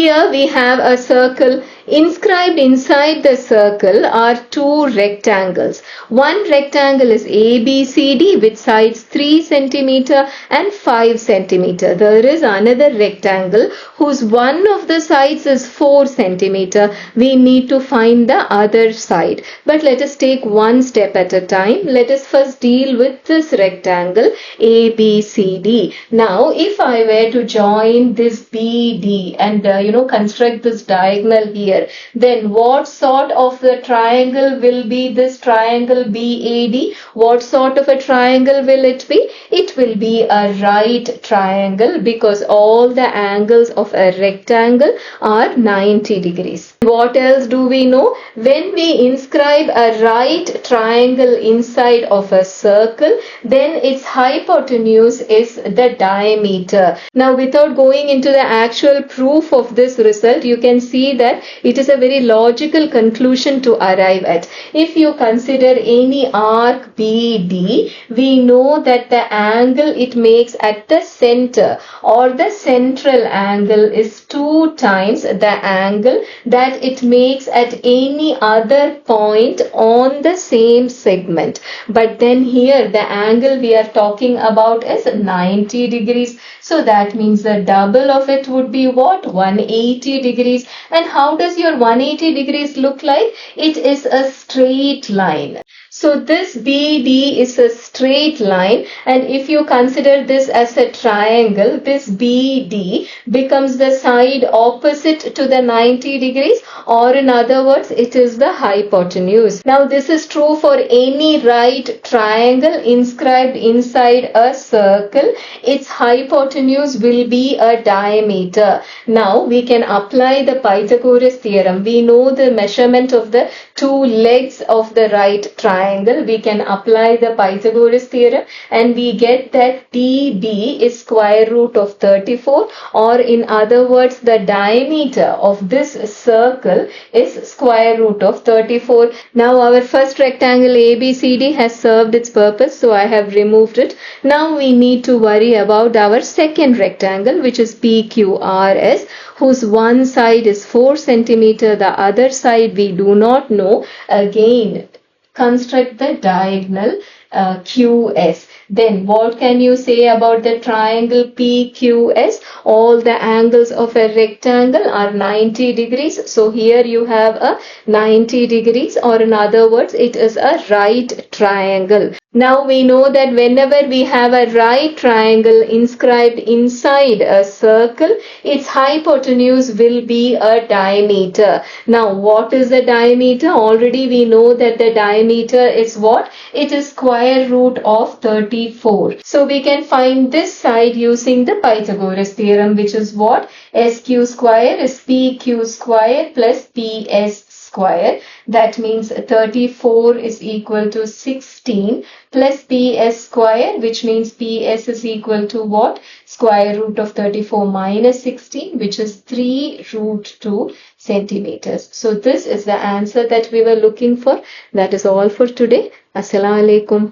Here we have a circle. Inscribed inside the circle are two rectangles. One rectangle is ABCD with sides 3 cm and 5 cm. There is another rectangle whose one of the sides is 4 cm. We need to find the other side. But let us take one step at a time. Let us first deal with this rectangle ABCD. Now if I were to join this BD and construct this diagonal here, then what sort of the triangle will be this triangle BAD? What sort of a triangle will it be? It will be a right triangle because all the angles of a rectangle are 90 degrees. What else do we know? When we inscribe a right triangle inside of a circle, then its hypotenuse is the diameter. Now without going into the actual proof of this result, you can see that it is a very logical conclusion to arrive at. If you consider any arc BD, we know that the angle it makes at the center or the central angle is 2 times the angle that it makes at any other point on the same segment. But then here the angle we are talking about is 90 degrees. So that means the double of it would be what? 180 degrees. And how does your 180 degrees look like? It is a straight line. So this BD is a straight line, and if you consider this as a triangle, this BD becomes the side opposite to the 90 degrees, or in other words, it is the hypotenuse. Now this is true for any right triangle inscribed inside a circle. Its hypotenuse will be a diameter. Now we can apply the Pythagoras theorem. We know the measurement of the two legs of the right triangle. We can apply the Pythagoras theorem and we get that TB is square root of 34, or in other words, the diameter of this circle is square root of 34. Now our first rectangle ABCD has served its purpose, so I have removed it. Now we need to worry about our second rectangle, which is PQRS, whose one side is 4 cm, the other side we do not know. Again, construct the diagonal QS. Then what can you say about the triangle PQS? All the angles of a rectangle are 90 degrees. So here you have a 90 degrees, or in other words, it is a right triangle. Now we know that whenever we have a right triangle inscribed inside a circle, its hypotenuse will be a diameter. Now what is the diameter? Already we know that the diameter is what? It is square root of 34. So we can find this side using the Pythagoras theorem, which is what? SQ square is PQ square plus PS square. That means 34 is equal to 16 plus PS square, which means PS is equal to what? Square root of 34 minus 16, which is 3 root 2 centimeters. So this is the answer that we were looking for. That is all for today. Assalamu alaikum.